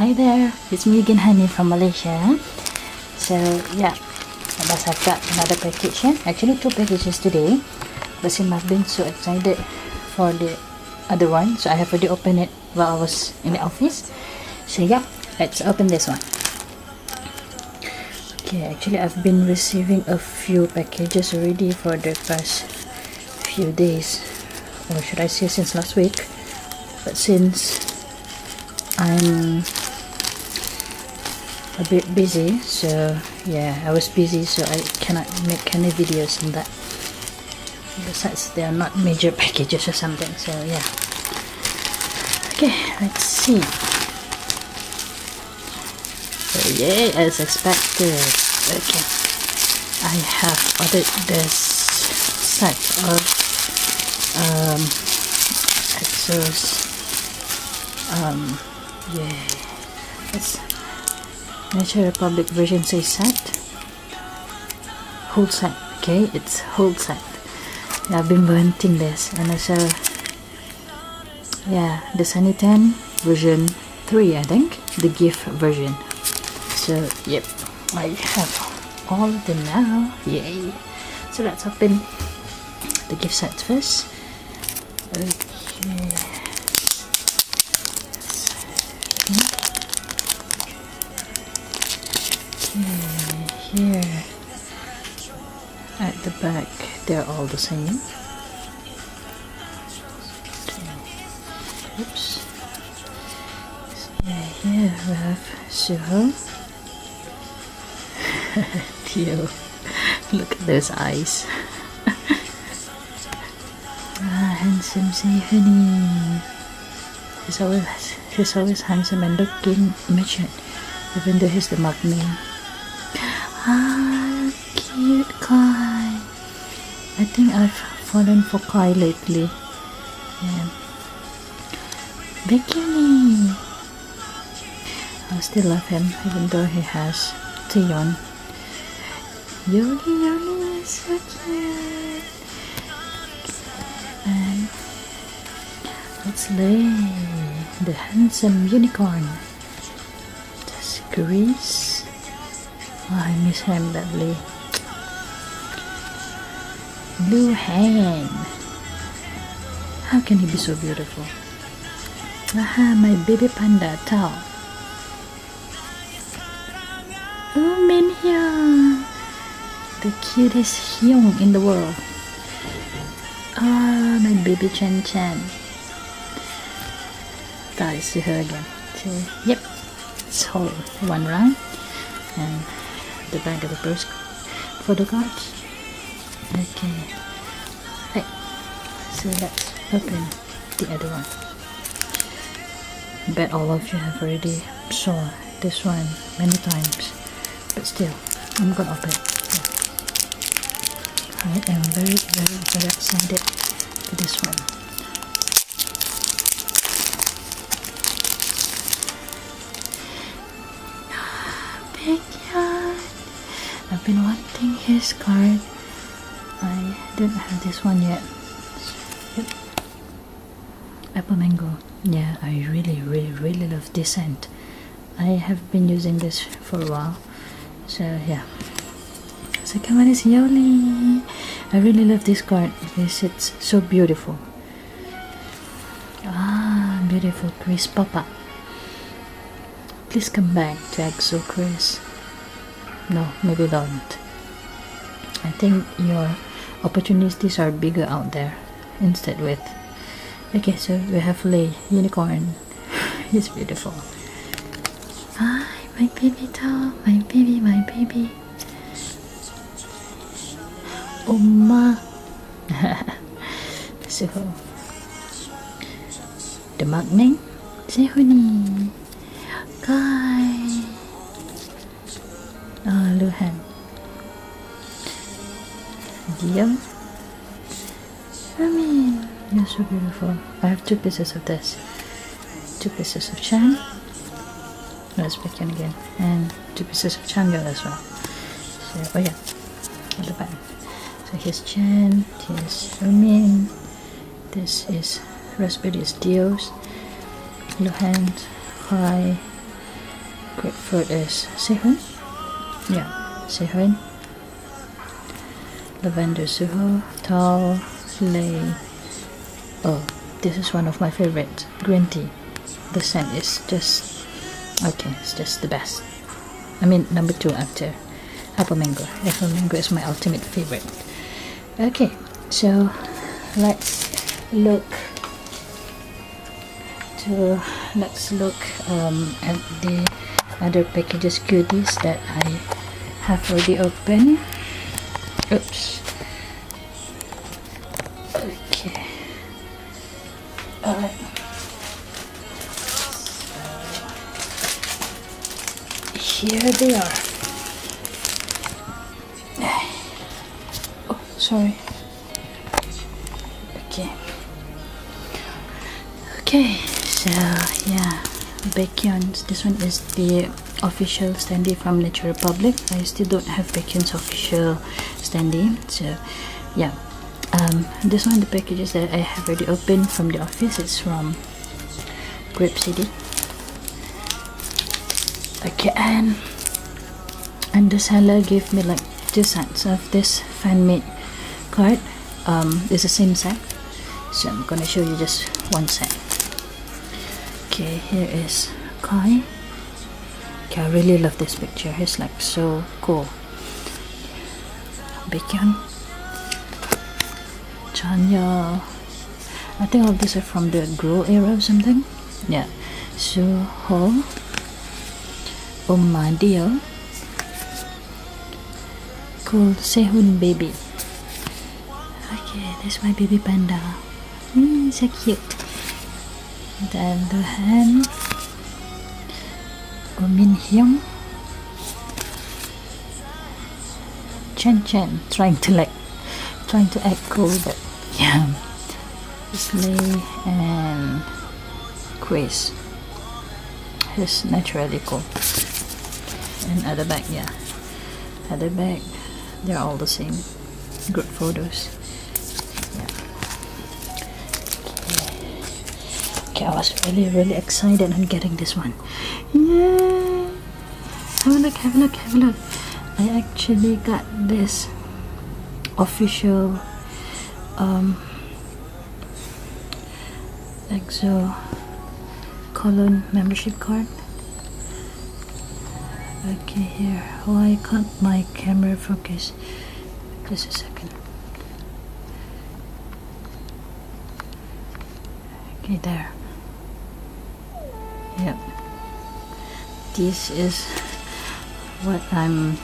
Hi there, it's me again, Honey from Malaysia. So yeah, I've got another package here. Actually 2 packages today, but since I've been so excited for the other one, so I have already opened it while I was in the office. So yeah, let's open this one. Okay, actually I've been receiving a few packages already for the past few days, or should I say since last week, but since I'm a bit busy, so yeah, I was busy, so I cannot make any videos on that. Besides, they are not major packages or something, so yeah. Okay, let's see. So yeah, as expected. Okay, I have ordered this set of EXO's yeah, it's Nature Republic version says set, whole set. Okay, it's whole set. Yeah, I've been wanting this, and also yeah, the sunny 10 version 3, I think, the gift version. So yep, I have all of them now. Yay! So let's open the gift set first. Okay. Here at the back, they're all the same. Oops. Yeah, here we have Suho. Theo, look at those eyes. Handsome Symphony. He's always handsome and looking mature, even though he's the mark name. Ah, cute Kai. I think I've fallen for Kai lately. Yeah. Bikini. I still love him, even though he has Taeyeon. Yoli is so cute. And let's lay the handsome unicorn. That's Grease. Oh, I miss him badly. Blue Hand. How can he be so beautiful? Aha, my baby panda Tao. Oh, Minhyun, the cutest Hyung in the world. Ah, my baby Chen Chen. That is her again. So, yep, it's whole one round, and the back of the first photo cards. Okay, right. So let's open the other one. I bet all of you have already saw this one many times, but still, I'm gonna open it. Yeah. I am very excited for this one. Big Yan. I've been wanting his card. I didn't have this one yet. Yep. Apple Mango. Yeah, I really love this scent. I have been using this for a while. So yeah. Second one is Yoli. I really love this card because it's so beautiful. Ah, beautiful Chris Papa. Please come back to EXO Chris. No, maybe don't. I think your opportunities are bigger out there instead with. Okay, so we have Lei, unicorn. He's beautiful. Hi, my baby doll, my baby. Oma. So, the mark name, Sehuni. Kai. Oh, Luhan. Dion. Ramin. You're so beautiful. I have 2 pieces of this. 2 pieces of Chan. Let's begin again. And 2 pieces of Chanyeol as well. So, oh yeah. At the back. So here's Chan. Here's Ramin. This is Raspberry Dios. Luhan. Kai. Grapefruit is Sehun. Yeah, Sehun. Lavender Suho. Tall. Lay. Oh, this is one of my favorites. Green tea. The scent is just okay. It's just the best. I mean, number 2 after apple mango. Apple mango is my ultimate favorite. Okay, so let's look at the other packages goodies that I have already opened. Oops. Okay. Alright. Here they are. Oh, sorry. Okay, so yeah, Baekhyun's. This one is the official standee from Nature Republic. I still don't have Baekhyun's official standee, so yeah. This one, the packages that I have already opened from the office, it's from Grape City. Okay, and the seller gave me like 2 sets of this fan-made card. It's the same set, so I'm gonna show you just one set. Okay, here is Kai. Okay, I really love this picture. He's like so cool. Baekhyun, Chanya. I think all these are from the Grow era or something. Yeah. Suho, Omadio, cool Sehun baby. Okay, this is my baby panda. So cute. Then the hand, Min Hyung, Chen Chen, trying to act cool, but yeah. Slay and Chris. He's naturally cool. And other bag, yeah. Other bag, they're all the same. Group photos. Okay, I was really excited on getting this one. Yay! Have a look, have a look, have a look. I actually got this official EXO Kolon membership card. Okay, here. Why can't my camera focus? Just a second. Okay, there. Yep. This is what I'm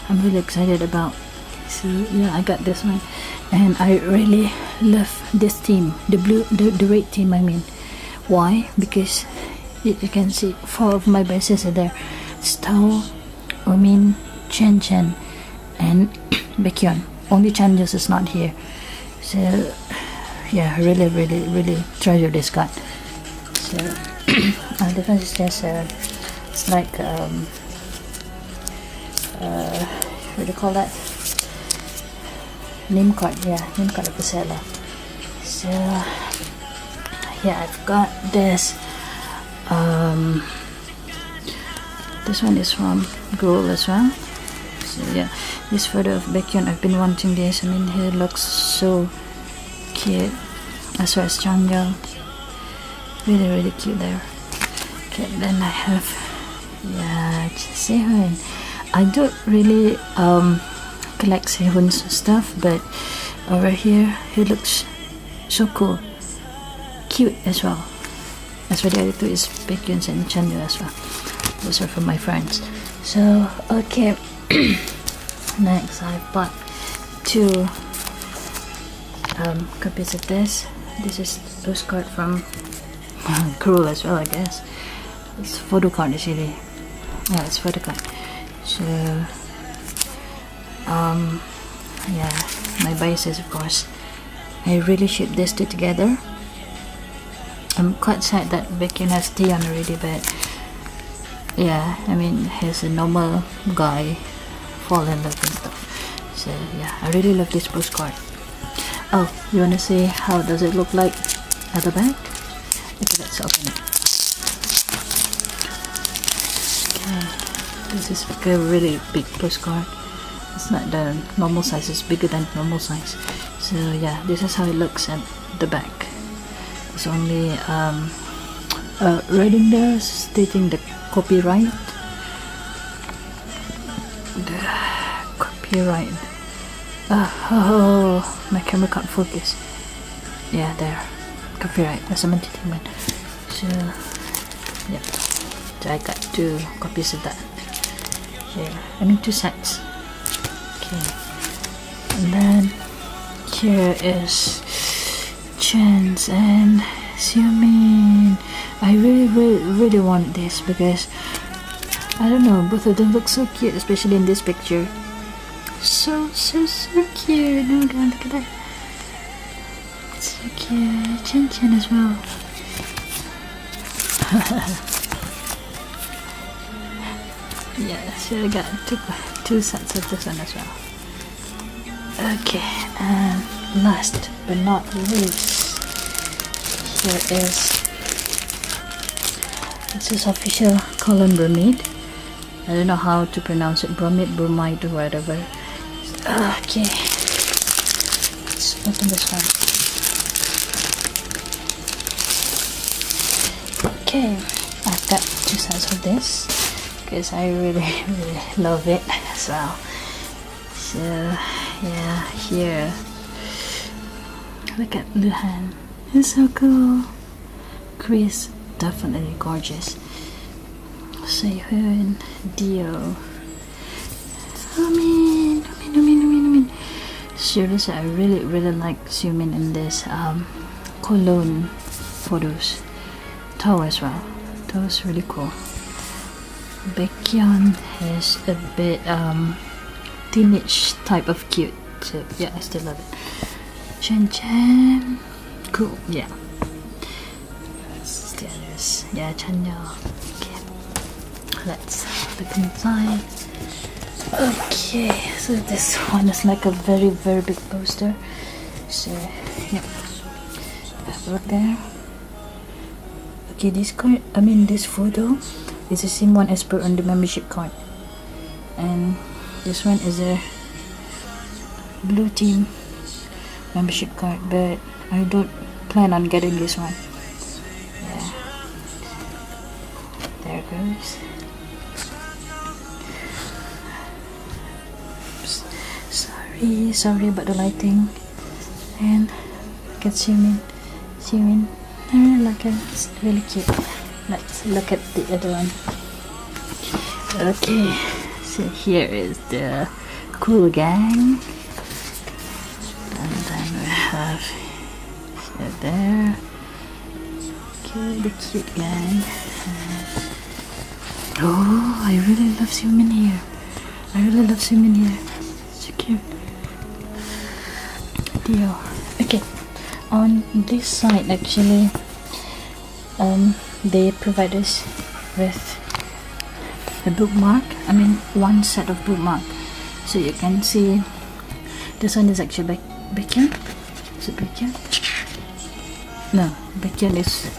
really excited about. So yeah, I got this one, and I really love this theme, the red theme. I mean, why? Because you can see 4 of my bases are there. Stao, Omin, Chen Chen, and Baekhyun. Only Chanjus is not here. So yeah, really treasure this card. So the first is just it's like what do you call that? Name card. Yeah, name card of the seller. So yeah, I've got this. This one is from Grow as well. So yeah, this photo of Baekhyun, I've been wanting this. I mean, he looks so cute, as well as Changyal. Really cute there. Okay, then I have, yeah, Sehun. I don't really collect Sehun's stuff, but over here he looks so cool, cute as well. As for the other 2 is Baekhyun's and Changyal as well. Those are from my friends. So okay, next I bought 2 copies of this. This is postcard from Cruel as well, I guess. It's photo card actually. Yeah, it's photo card. So yeah, my biases, of course. I really shipped these 2 together. I'm quite sad that Baekhyun has Taeyeon already, but yeah, I mean, he's a normal guy, fall in love and stuff. So yeah, I really love this postcard. Oh, you wanna see how does it look like at the back? Okay, let's open it. This is like a really big postcard. It's not the normal size, it's bigger than normal size. So yeah, this is how it looks at the back. It's only writing there stating the copyright. Oh, my camera can't focus. Yeah, there. Copyright. That's some entertainment. So yeah, so I got 2 copies of that. Here, I mean 2 sets. Okay, and then here is Chance and Xiumin. I really want this because I don't know, both of them look so cute, especially in this picture. So cute. Oh god, look at that. It's so cute. Chan as well. Yeah, so I got two sets of this one as well. Okay, and last but not least, here is this is official Kolon bromide. I don't know how to pronounce it, bromide or whatever. Okay, let's open this one. Okay, I've got 2 sets of this because I really love it as well. So yeah, here, look at Luhan. It's so cool. Chris, definitely gorgeous. Sehun, Dio. Xiumin. Seriously, I really like Xiumin in this Kolon photos. Tao as well. Tao is really cool. Baekhyun is a bit teenage type of cute. So yeah, I still love it. Chen, cool. Yeah. That's the others. Yeah, Chanyeol. Okay. Let's look inside. Okay, so this one is like a very big poster. So yeah, have a look there. Okay, this card, this photo is the same one as per on the membership card, and this one is a blue team membership card, but I don't plan on getting this one. Yeah, there it goes. Sorry about the lighting. And look at Xiumin. I really like it. It's really cute. Let's look at the other one. Okay, so here is the cool gang, and then we have there. Okay, the cute gang. Oh, I really love Xiumin here. So cute. Deal. Okay, on this side actually they provide us with a bookmark. One set of bookmark. So you can see this one is actually Baekhyun. Is it Baekhyun? No, Baekhyun is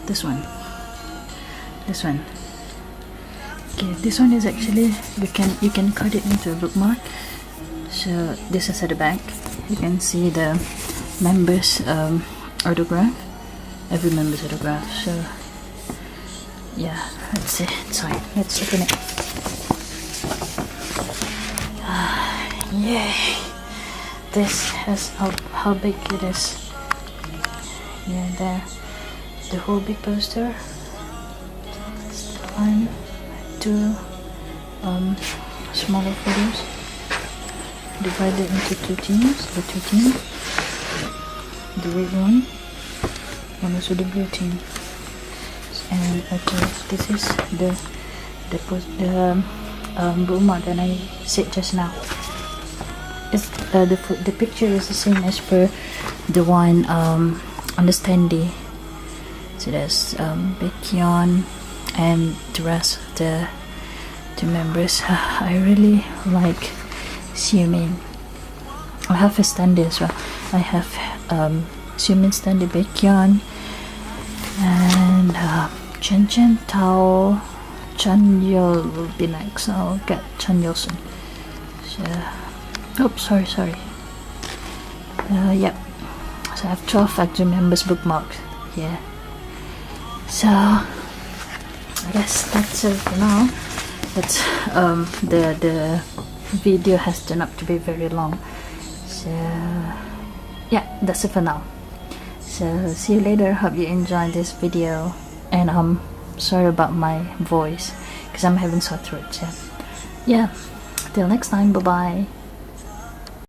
this one. Okay, this one is actually you can cut it into a bookmark. So this is at the back. You can see the members' autograph, every member's autograph. So yeah, let's see inside. Let's open it. Yay! This is how big it is. Yeah, the whole big poster. 1, 2 smaller photos divided into 2 teams. The 2 teams, the red one and also the blue team. And okay, this is the bookmark that I said just now. It's the picture is the same as per the one on the standee. So there's Baekhyun and the rest of the members. I really like Xiumin. I have a standee as well. I have Xiumin standee, Baekhyun, and Chen, Tao, Chanyeol will be next. I'll get Chanyeol soon. So, oops, sorry. Yep. So I have 12 actor members bookmarked. Yeah. So I guess that's it for now. But the video has turned up to be very long. So yeah, that's it for now. So see you later. Hope you enjoyed this video, and sorry about my voice because I'm having sore throat. So yeah, till next time, bye bye.